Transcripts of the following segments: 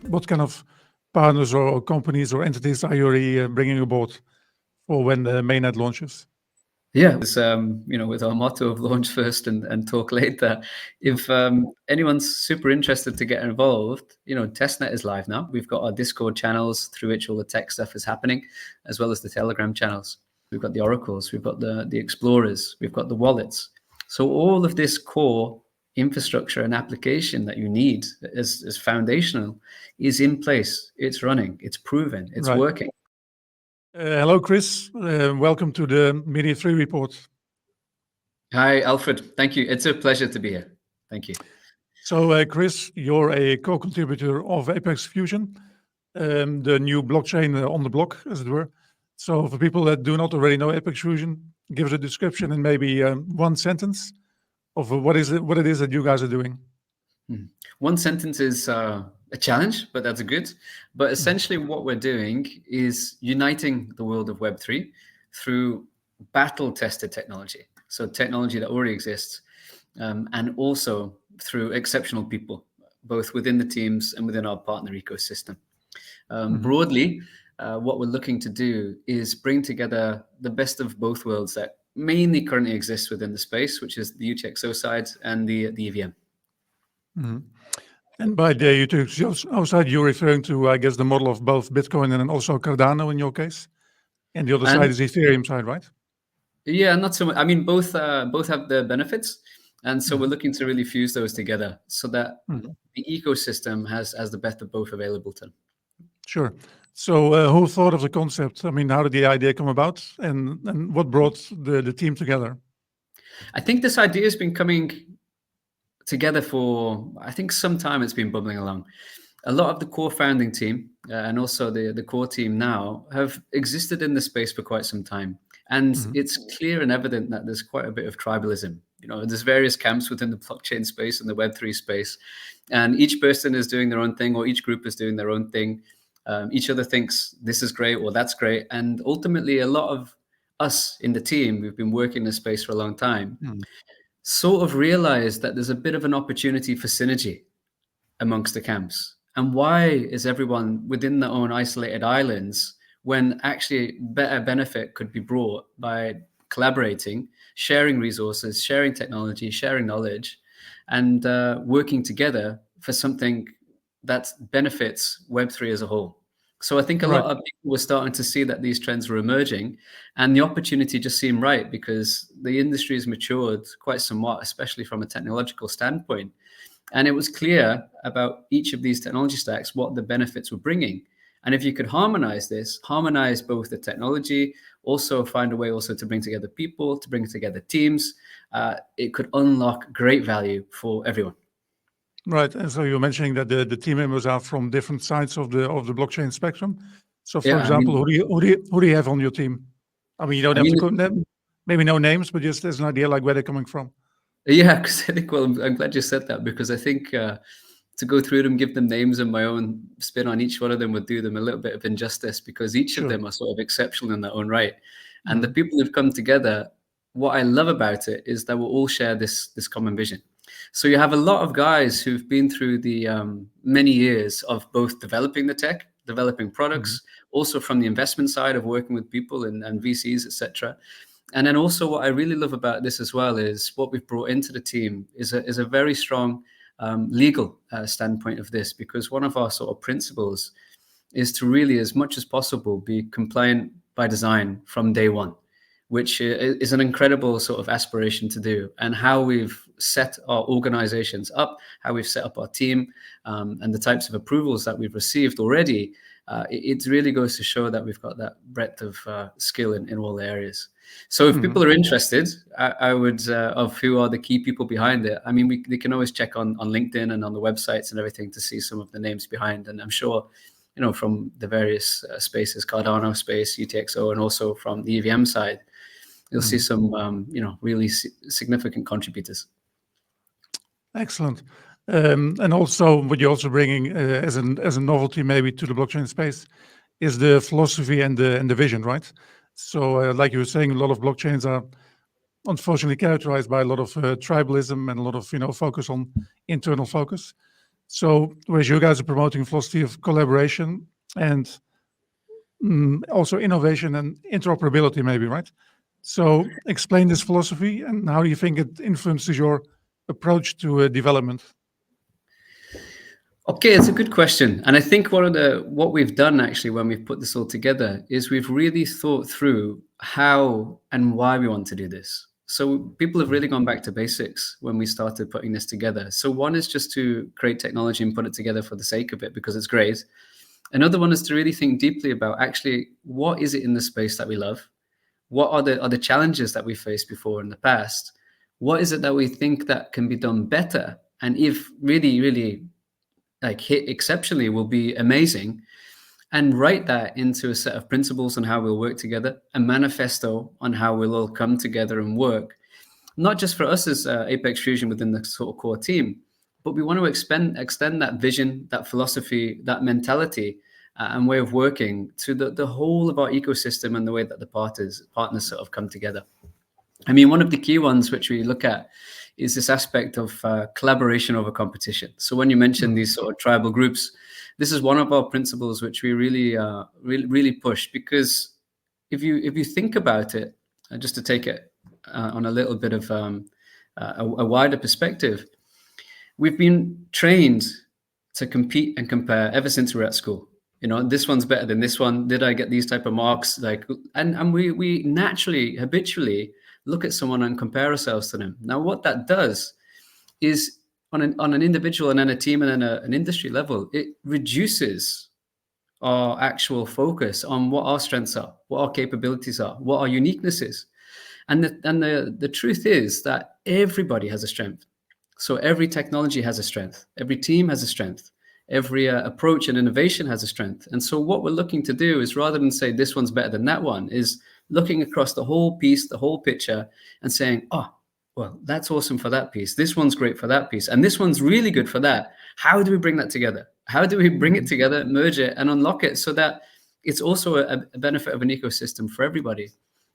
what kind of partners or companies or entities are you already bringing aboard for when the mainnet launches? Yeah, it's, with our motto of launch first and talk later. If anyone's super interested to get involved, testnet is live now. We've got our Discord channels through which all the tech stuff is happening, as well as the Telegram channels. We've got the oracles, we've got the explorers, we've got the wallets. So all of this core infrastructure and application that you need as foundational is in place. It's running, it's proven, it's working. Hello, Chris. Welcome to the Media 3 report. Hi, Alfred. Thank you. It's a pleasure to be here. Thank you. So, Chris, you're a co-contributor of ApexFusion, the new blockchain on the block, as it were. So for people that do not already know ApexFusion, give us a description in maybe one sentence of what it is that you guys are doing. One sentence is a challenge, but that's good. But essentially what we're doing is uniting the world of Web3 through battle-tested technology. So technology that already exists, and also through exceptional people, both within the teams and within our partner ecosystem. Broadly, what we're looking to do is bring together the best of both worlds that mainly currently exists within the space, which is the UTXO side and the EVM. And by the UTXO side, you're referring to, I guess, the model of both Bitcoin and also Cardano in your case? And the other side is Ethereum side, right? Yeah, not so much. I mean, both have their benefits. And so we're looking to really fuse those together so that the ecosystem has the best of both available to them. Sure. So who thought of the concept? I mean, how did the idea come about, and what brought the team together? I think this idea has been coming together for, I think, some time. It's been bubbling along. A lot of the core founding team and also the core team now have existed in the space for quite some time. And it's clear and evident that there's quite a bit of tribalism. There's various camps within the blockchain space and the Web3 space. And each person is doing their own thing, or each group is doing their own thing. Each other thinks this is great or that's great. And ultimately, a lot of us in the team, we've been working in this space for a long time, sort of realized that there's a bit of an opportunity for synergy amongst the camps. And why is everyone within their own isolated islands when actually better benefit could be brought by collaborating, sharing resources, sharing technology, sharing knowledge, and working together for something that benefits Web3 as a whole? So I think a lot of people were starting to see that these trends were emerging, and the opportunity just seemed right because the industry has matured quite somewhat, especially from a technological standpoint. And it was clear about each of these technology stacks what the benefits were bringing. And if you could harmonize this, harmonize both the technology, also find a way also to bring together people, to bring together teams, it could unlock great value for everyone. Right, and so you're mentioning that the team members are from different sides of the blockchain spectrum. So, for example, who do you have on your team? I mean, you don't have to maybe no names, but just as an idea, like where they're coming from. Yeah, because I think, well, I'm glad you said that, because I think to go through them, give them names and my own spin on each one of them would do them a little bit of injustice, because each of them are sort of exceptional in their own right. And the people who've come together, what I love about it is that we'll all share this common vision. So you have a lot of guys who've been through the many years of both developing the tech, developing products, also from the investment side of working with people and VCs, etc. And then also what I really love about this as well is what we've brought into the team is a very strong legal standpoint of this, because one of our sort of principles is to really, as much as possible, be compliant by design from day one, which is an incredible sort of aspiration to do. And how we've set our organizations up, how we've set up our team, and the types of approvals that we've received already, it really goes to show that we've got that breadth of skill in all areas. So if people are interested, I would, of who are the key people behind it, I mean, they can always check on LinkedIn and on the websites and everything to see some of the names behind. And I'm sure, from the various spaces, Cardano space, UTXO, and also from the EVM side, you'll see some, really significant contributors. Excellent. And also, what you're also bringing as a novelty maybe to the blockchain space is the philosophy and the vision, right? So, like you were saying, a lot of blockchains are unfortunately characterized by a lot of tribalism and a lot of focus on internal focus. So whereas you guys are promoting philosophy of collaboration and also innovation and interoperability, maybe, right? So explain this philosophy and how do you think it influences your approach to development? Okay, it's a good question. And I think what we've done actually when we've put this all together is we've really thought through how and why we want to do this. So people have really gone back to basics when we started putting this together. So one is just to create technology and put it together for the sake of it because it's great. Another one is to really think deeply about actually what is it in the space that we love? What are the challenges that we faced before in the past? What is it that we think that can be done better? And if really, really like hit exceptionally will be amazing, and write that into a set of principles on how we'll work together, a manifesto on how we'll all come together and work, not just for us as ApexFusion within the sort of core team, but we want to extend that vision, that philosophy, that mentality and way of working to the whole of our ecosystem and the way that the partners sort of come together. I mean, one of the key ones which we look at is this aspect of collaboration over competition. So when you mention these sort of tribal groups, this is one of our principles which we really push, because if you think about it, just to take it on a little bit of a wider perspective, we've been trained to compete and compare ever since we were at school. You know, this one's better than this one. Did I get these type of marks? Like, and we naturally, habitually look at someone and compare ourselves to them. Now, what that does is on an individual and then a team and then an industry level, it reduces our actual focus on what our strengths are, what our capabilities are, what our uniqueness is. And the truth is that everybody has a strength. So every technology has a strength. Every team has a strength. Every approach and innovation has a strength. And so what we're looking to do is, rather than say this one's better than that one, is looking across the whole piece, the whole picture, and saying, oh, well, that's awesome for that piece. This one's great for that piece. And this one's really good for that. How do we bring that together? How do we bring it together, merge it, and unlock it so that it's also a benefit of an ecosystem for everybody?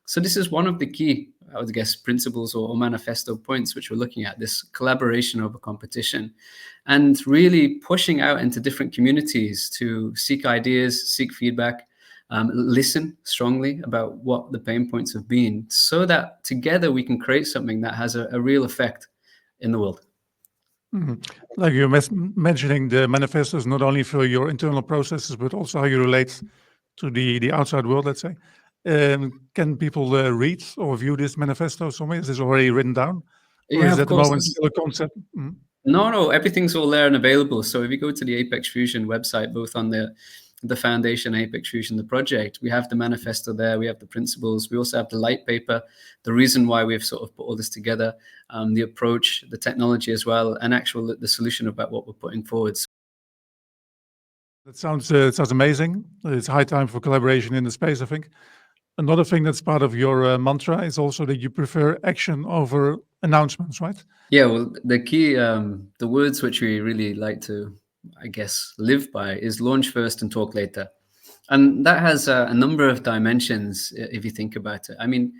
So this is one of the key, I would guess, principles or manifesto points which we're looking at, this collaboration over competition, and really pushing out into different communities to seek ideas, seek feedback, listen strongly about what the pain points have been, so that together we can create something that has a real effect in the world. Like you're mentioning, the manifestos not only for your internal processes, but also how you relate to the outside world, let's say. Can people read or view this manifesto somewhere? Is this already written down? Or Yeah, is of at the course. moment still a concept? No, everything's all there and available. So if you go to the ApexFusion website, both on the foundation, ApexFusion, the project, we have the manifesto there, we have the principles, we also have the light paper, the reason why we've sort of put all this together, the approach, the technology as well, and the solution about what we're putting forward. That sounds amazing. It's high time for collaboration in the space, I think. Another thing that's part of your mantra is also that you prefer action over announcements, right? Yeah, well, the key, the words which we really like to, I guess, live by is launch first and talk later. And that has a number of dimensions, if you think about it. I mean,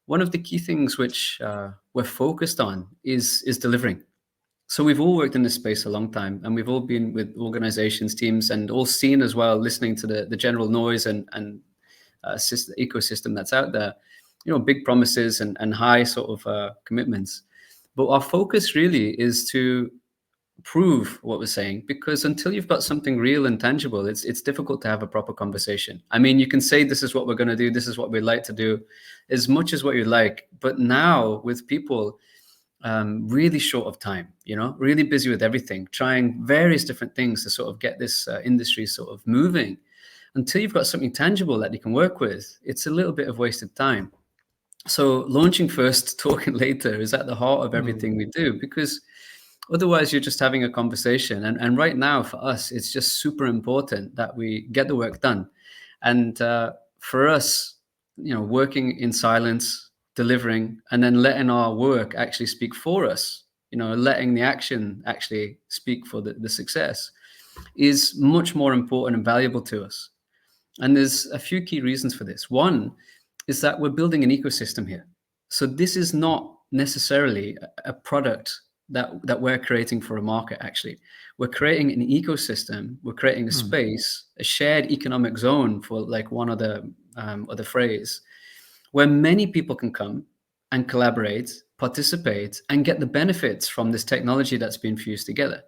one of the key things which we're focused on is delivering. So we've all worked in this space a long time, and we've all been with organizations, teams, and all seen as well, listening to the general noise and ecosystem that's out there, you know, big promises and high sort of commitments. But our focus really is to prove what we're saying, because until you've got something real and tangible, it's difficult to have a proper conversation. I mean, you can say this is what we're going to do, this is what we'd like to do, as much as what you'd like, but now with people really short of time, you know, really busy with everything, trying various different things to sort of get this industry sort of moving, until you've got something tangible that you can work with, it's a little bit of wasted time. So launching first, talking later is at the heart of everything we do, because otherwise you're just having a conversation. And right now for us, it's just super important that we get the work done. And for us, you know, working in silence, delivering, and then letting our work actually speak for us, you know, letting the action actually speak for the success is much more important and valuable to us. And there's a few key reasons for this. One is that we're building an ecosystem here. So this is not necessarily a product that we're creating for a market. Actually, we're creating an ecosystem. We're creating a space, a shared economic zone, for like one of the phrase, where many people can come and collaborate, participate, and get the benefits from this technology that's been fused together.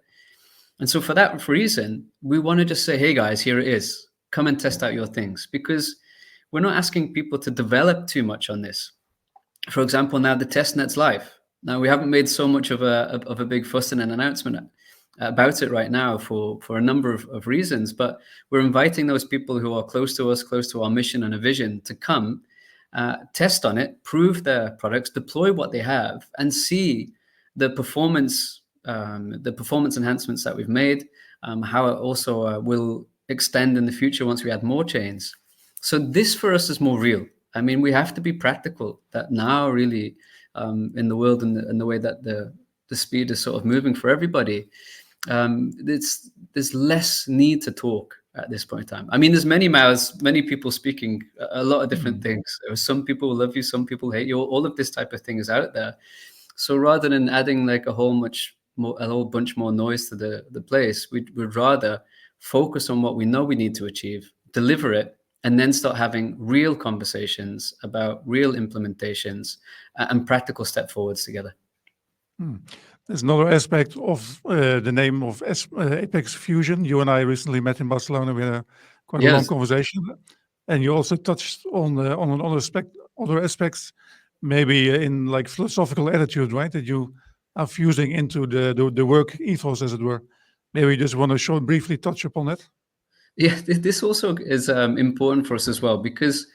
And so for that reason, we want to just say, hey guys, here it is. Come and test out your things, because we're not asking people to develop too much on this. For example, now the testnet's live. Now, we haven't made so much of a big fuss and an announcement about it right now for a number of reasons, but we're inviting those people who are close to us, close to our mission and a vision, to come test on it, prove their products, deploy what they have, and see the performance enhancements that we've made, how it also will extend in the future once we add more chains. So this for us is more real. I mean, we have to be practical, that now really in the world and the way that the speed is sort of moving for everybody, there's less need to talk at this point in time. I mean, there's many mouths, many people speaking a lot of different things. Some people love you, some people hate you. All of this type of thing is out there. So rather than adding like a whole bunch more noise to the place, we'd rather focus on what we know we need to achieve, deliver it, and then start having real conversations about real implementations and practical step forwards together. There's another aspect of the name of ApexFusion. You and I recently met in Barcelona. We had quite a long conversation, and you also touched on other aspects, maybe in like philosophical attitude, right? That you are fusing into the work ethos, as it were. Maybe you just want to briefly touch upon that. Yeah, this also is important for us as well, because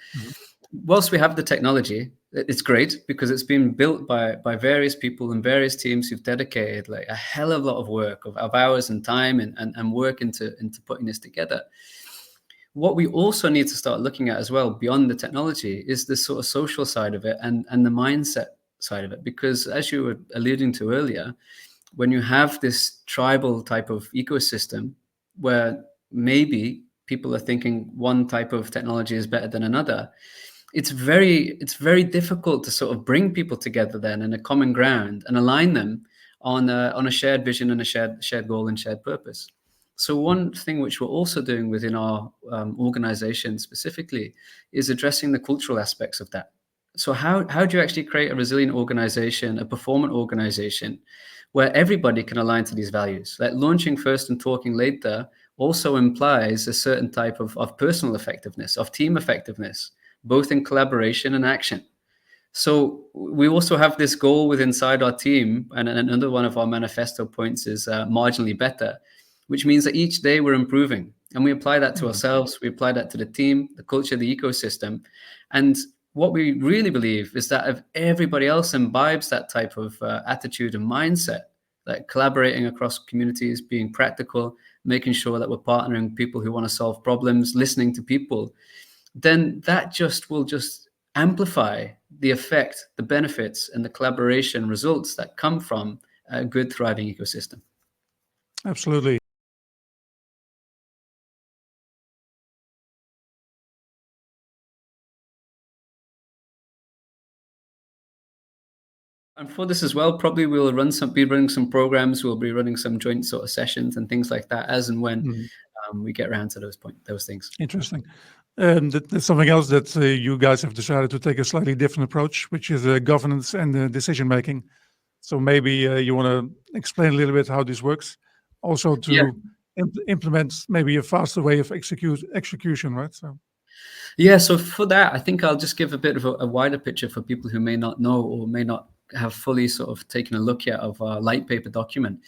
whilst we have the technology, it's great because it's been built by various people and various teams who've dedicated like a hell of a lot of work of hours and time and work into putting this together. What we also need to start looking at as well, beyond the technology, is the sort of social side of it and the mindset side of it. Because as you were alluding to earlier, when you have this tribal type of ecosystem where maybe people are thinking one type of technology is better than another, it's very difficult to sort of bring people together then in a common ground and align them on a shared vision and a shared goal and shared purpose. So one thing which we're also doing within our organization specifically is addressing the cultural aspects of that. So how do you actually create a resilient organization, a performant organization, where everybody can align to these values? Like launching first and talking later also implies a certain type of personal effectiveness, of team effectiveness, both in collaboration and action. So we also have this goal inside our team, and another one of our manifesto points is marginally better, which means that each day we're improving, and we apply that to ourselves, we apply that to the team, the culture, the ecosystem. And what we really believe is that if everybody else imbibes that type of attitude and mindset, like collaborating across communities, being practical, making sure that we're partnering with people who want to solve problems, listening to people, then that will amplify the effect, the benefits, and the collaboration results that come from a good, thriving ecosystem. Absolutely. And for this as well, probably we'll be running some programs. We'll be running some joint sort of sessions and things like that as and when we get around to those things. Interesting. That's something else that you guys have decided to take a slightly different approach, which is governance and decision making. So maybe you want to explain a little bit how this works, also to implement maybe a faster way of execution, right? So. Yeah, so for that, I think I'll just give a bit of a wider picture for people who may not know or may not have fully sort of taken a look yet of our light paper document.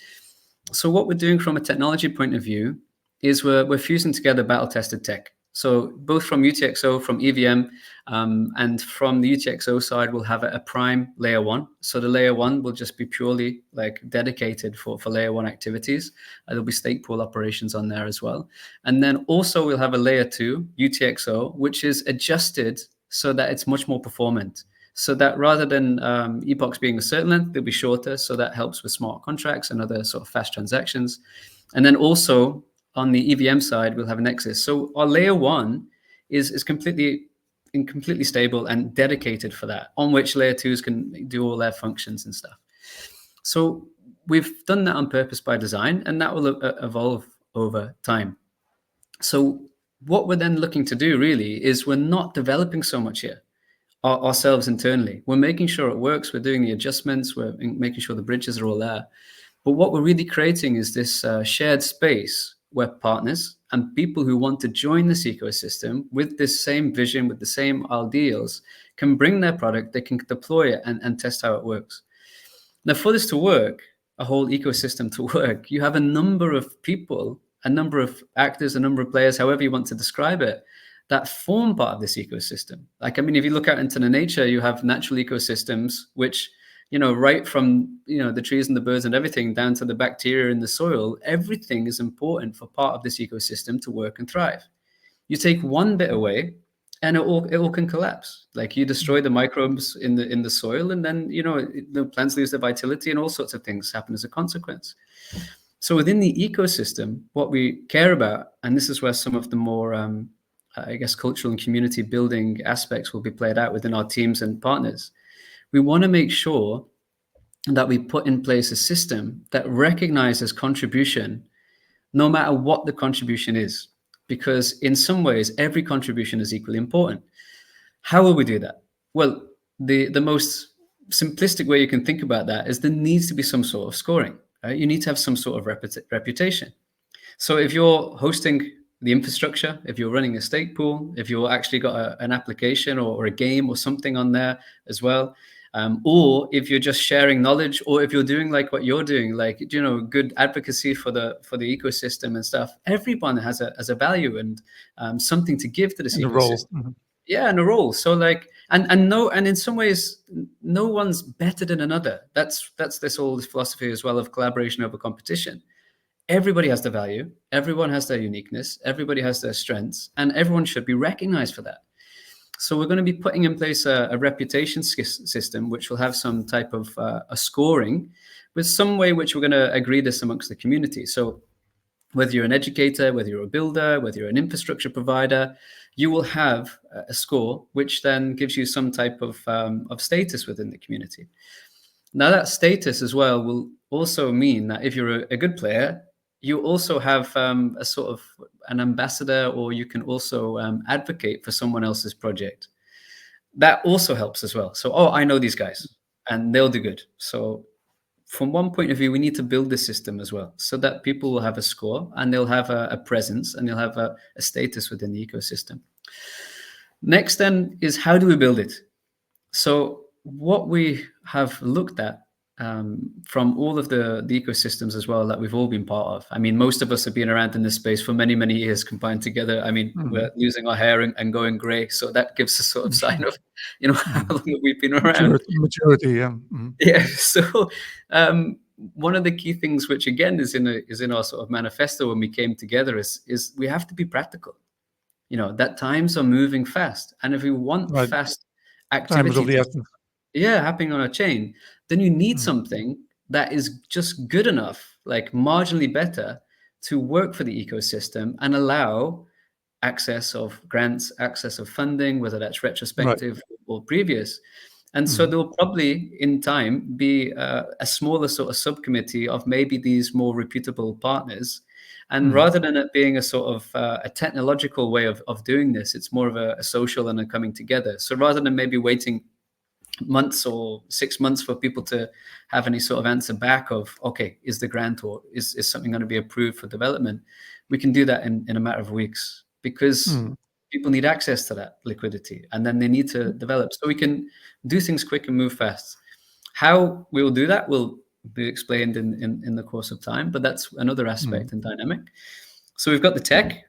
So what we're doing from a technology point of view is we're fusing together battle-tested tech. So both from UTXO, from EVM, and from the UTXO side, we'll have a prime layer one. So the layer one will just be purely like dedicated for layer one activities. There'll be stake pool operations on there as well. And then also we'll have a layer two, UTXO, which is adjusted so that it's much more performant. So that rather than epochs being a certain length, they'll be shorter. So that helps with smart contracts and other sort of fast transactions. And then also on the EVM side, we'll have a Nexus. So our layer one is completely stable and dedicated for that, on which layer twos can do all their functions and stuff. So we've done that on purpose by design, and that will evolve over time. So what we're then looking to do really is we're not developing so much here ourselves internally. We're making sure it works. We're doing the adjustments. We're making sure the bridges are all there. But what we're really creating is this shared space where partners and people who want to join this ecosystem with this same vision, with the same ideals, can bring their product, they can deploy it and test how it works. Now, for this to work, a whole ecosystem to work, you have a number of people, a number of actors, a number of players, however you want to describe it, that form part of this ecosystem. Like, I mean, if you look out into the nature, you have natural ecosystems, which, you know, right from, you know, the trees and the birds and everything down to the bacteria in the soil, everything is important for part of this ecosystem to work and thrive. You take one bit away and it all can collapse. Like, you destroy the microbes in the soil, and then, you know, the plants lose their vitality and all sorts of things happen as a consequence. So within the ecosystem, what we care about, and this is where some of the more, I guess, cultural and community building aspects will be played out within our teams and partners. We want to make sure that we put in place a system that recognizes contribution, no matter what the contribution is, because in some ways, every contribution is equally important. How will we do that? Well, the most simplistic way you can think about that is there needs to be some sort of scoring, right? You need to have some sort of reputation. So if you're hosting the infrastructure, if you're running a stake pool, if you've actually got an application or a game or something on there as well, or if you're just sharing knowledge, or if you're doing like what you're doing, like, you know, good advocacy for the ecosystem and stuff, everyone has a value and something to give to this And ecosystem. a role. Mm-hmm. Yeah, and a role. So like, and in some ways, no one's better than another. That's this whole philosophy as well of collaboration over competition. Everybody has the value, everyone has their uniqueness, everybody has their strengths, and everyone should be recognized for that. So we're going to be putting in place a reputation system, which will have some type of a scoring with some way which we're going to agree this amongst the community. So whether you're an educator, whether you're a builder, whether you're an infrastructure provider, you will have a score, which then gives you some type of status within the community. Now, that status as well will also mean that if you're a good player, you also have a sort of an ambassador, or you can also advocate for someone else's project. That also helps as well. So, oh, I know these guys and they'll do good. So from one point of view, we need to build the system as well, so that people will have a score and they'll have a presence and they'll have a status within the ecosystem. Next then is, how do we build it? So what we have looked at from all of the ecosystems as well that we've all been part of. I mean, most of us have been around in this space for many, many years combined together. I mean, we're losing our hair and going gray. So that gives a sort of sign of, you know, how long we've been around. Maturity, yeah. Yeah. So one of the key things, which again is in our sort of manifesto when we came together, is we have to be practical. You know, that times are moving fast. And if we want fast activity happening on a chain, then you need something that is just good enough, like marginally better, to work for the ecosystem and allow access of grants, access of funding, whether that's retrospective or previous. And so there will probably in time be a smaller sort of subcommittee of maybe these more reputable partners. And rather than it being a sort of a technological way of doing this, it's more of a social and a coming together. So rather than maybe waiting months or 6 months for people to have any sort of answer back of, okay, is the grant or is something going to be approved for development, we can do that in a matter of weeks, because people need access to that liquidity and then they need to develop. So we can do things quick and move fast. How we will do that will be explained in the course of time, but that's another aspect and dynamic. So we've got the tech,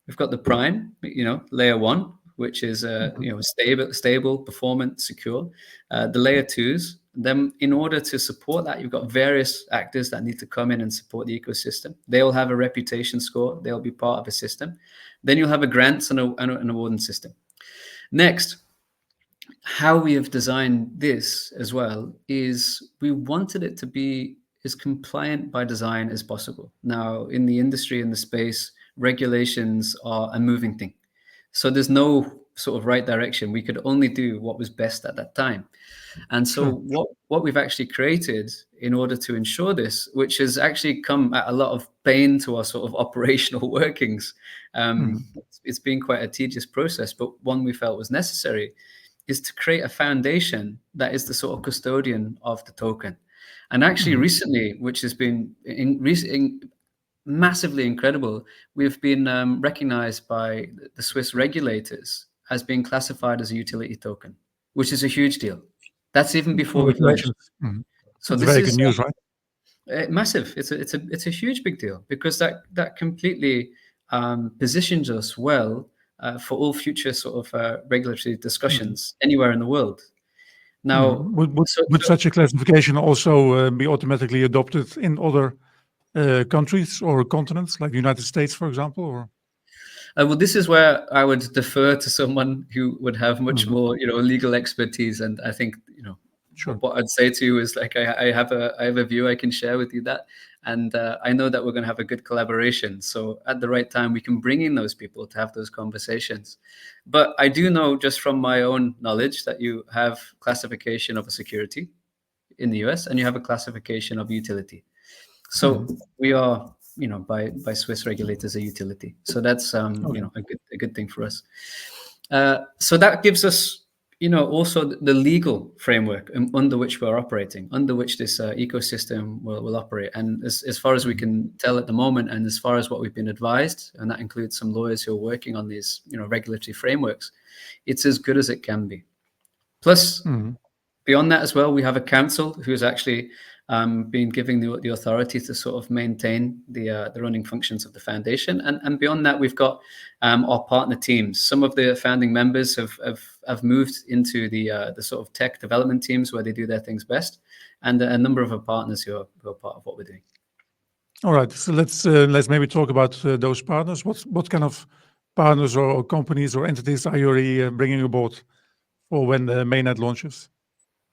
we've got the prime, you know, layer one, which is you know, stable, performant, secure. The layer twos. Then, in order to support that, you've got various actors that need to come in and support the ecosystem. They will have a reputation score. They'll be part of a system. Then you'll have a grants and an awarding system. Next, how we have designed this as well is we wanted it to be as compliant by design as possible. Now, in the industry, in the space, regulations are a moving thing. So there's no sort of right direction. We could only do what was best at that time. And so what we've actually created in order to ensure this, which has actually come at a lot of pain to our sort of operational workings, it's been quite a tedious process, but one we felt was necessary, is to create a foundation that is the sort of custodian of the token. And actually recently, which has been massively incredible, we've been recognized by the Swiss regulators as being classified as a utility token, which is a huge deal. That's even before we've launched. So That's this very is good news, right? massive. It's a huge big deal, because that completely positions us well for all future sort of regulatory discussions anywhere in the world. Now, Would such a classification also be automatically adopted in other countries or continents, like the United States, for example? Or well, this is where I would defer to someone who would have much more, legal expertise. And I think, what I'd say to you is, like, I have a view I can share with you, that, and I know that we're going to have a good collaboration. So at the right time, we can bring in those people to have those conversations. But I do know, just from my own knowledge, that you have classification of a security in the US, and you have a classification of utility. So we are, by Swiss regulators, a utility. So that's a good thing for us. So that gives us, also the legal framework under which we're operating, under which this ecosystem will operate. And as far as we can tell at the moment, and as far as what we've been advised, and that includes some lawyers who are working on these, regulatory frameworks, it's as good as it can be. Plus, beyond that as well, we have a council who's actually been giving the authority to sort of maintain the running functions of the foundation. And beyond that, we've got our partner teams. Some of the founding members have moved into the sort of tech development teams, where they do their things best, and a number of our partners who are part of what we're doing. All right, so let's maybe talk about those partners. What kind of partners or companies or entities are you already bringing aboard for when the mainnet launches?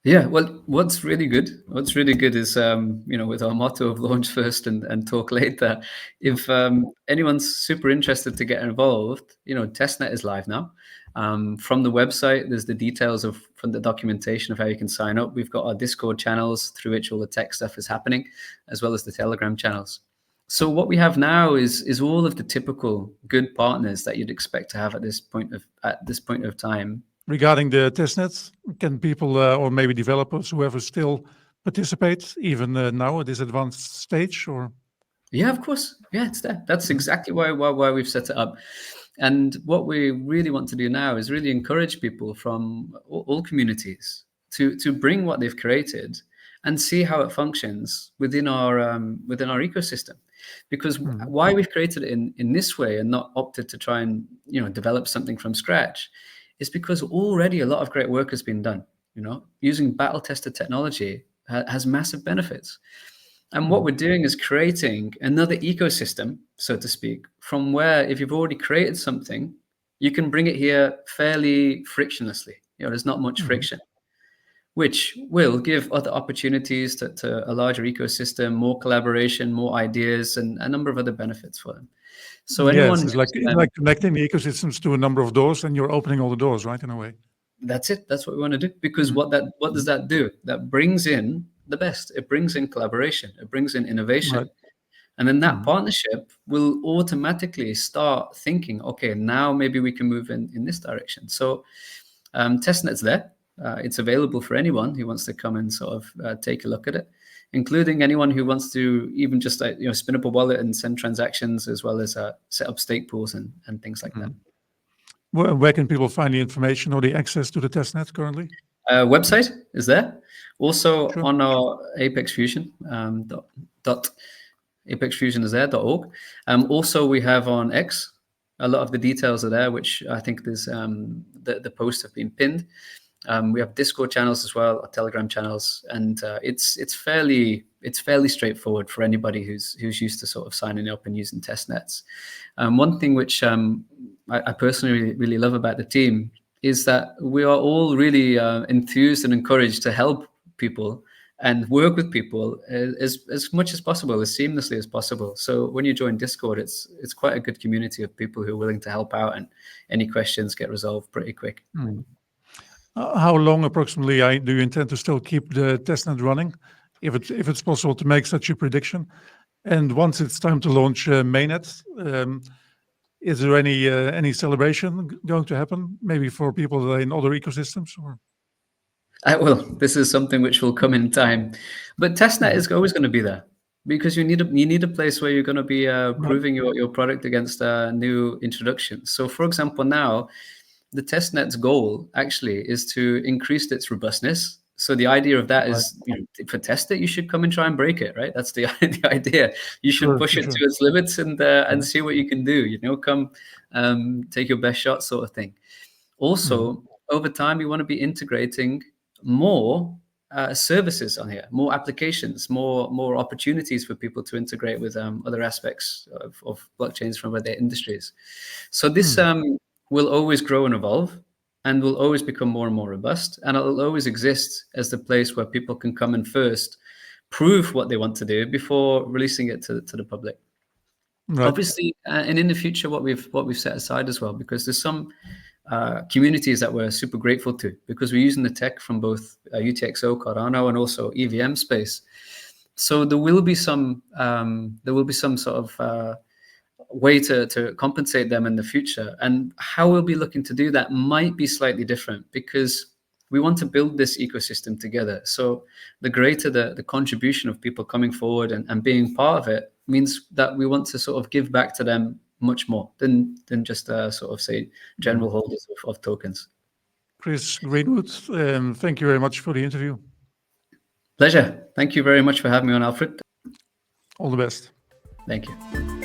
Yeah, well, what's really good is, with our motto of launch first and talk later, if anyone's super interested to get involved, testnet is live now. From the website, there's the details from the documentation of how you can sign up. We've got our Discord channels through which all the tech stuff is happening, as well as the Telegram channels. So what we have now is all of the typical good partners that you'd expect to have at this point of time. Regarding the testnet, can people or maybe developers, whoever, still participate even now at this advanced stage? Or yeah, of course, yeah, it's there. That's exactly why we've set it up. And what we really want to do now is really encourage people from all communities to bring what they've created and see how it functions within our ecosystem. Because why we've created it in this way and not opted to try and develop something from scratch is because already a lot of great work has been done. Using battle tested technology has massive benefits. And what we're doing is creating another ecosystem, so to speak, from where, if you've already created something, you can bring it here fairly frictionlessly. There's not much friction, which will give other opportunities to a larger ecosystem, more collaboration, more ideas, and a number of other benefits for them. So anyone, yes, it's like connecting the ecosystems to a number of doors, and you're opening all the doors, right, in a way. That's it. That's what we want to do. Because what does that do? That brings in the best. It brings in collaboration. It brings in innovation. Right. And then that partnership will automatically start thinking, okay, now maybe we can move in this direction. So testnet's there. It's available for anyone who wants to come and sort of take a look at it, including anyone who wants to even just spin up a wallet and send transactions, as well as set up stake pools and things like that. Where can people find the information or the access to the testnet currently? Website is there. Also on our ApexFusion ApexFusion is there.org. Also, we have on X. A lot of the details are there, which I think there's the posts have been pinned. We have Discord channels as well, our Telegram channels, and it's fairly straightforward for anybody who's used to sort of signing up and using testnets. One thing which I personally really love about the team is that we are all really enthused and encouraged to help people and work with people as much as possible, as seamlessly as possible. So when you join Discord, it's quite a good community of people who are willing to help out, and any questions get resolved pretty quick. How long approximately do you intend to still keep the testnet running, if it's possible to make such a prediction? And once it's time to launch mainnet, is there any celebration going to happen, maybe for people that are in other ecosystems? Or Well, this is something which will come in time, but testnet is always going to be there, because you need a place where you're going to be proving your product against new introductions. So, for example, now the testnet's goal actually is to increase its robustness. So the idea of that is, for test it, you should come and try and break it, right? That's the idea. You should push it to its limits and see what you can do. Come take your best shot, sort of thing. Also, over time, you want to be integrating more services on here, more applications, more opportunities for people to integrate with other aspects of blockchains from other industries. So this will always grow and evolve, and will always become more and more robust, and it'll always exist as the place where people can come and first prove what they want to do before releasing it to the public. Obviously, and in the future, what we've set aside as well, because there's some communities that we're super grateful to, because we're using the tech from both UTXO, Cardano, and also EVM space. So there will be some sort of way to compensate them in the future, and how we'll be looking to do that might be slightly different, because we want to build this ecosystem together. So the greater the contribution of people coming forward and being part of it means that we want to sort of give back to them much more than just sort of say general holders of tokens. Chris Greenwood, thank you very much for the interview. Pleasure. Thank you very much for having me on, Alfred. All the best. Thank you.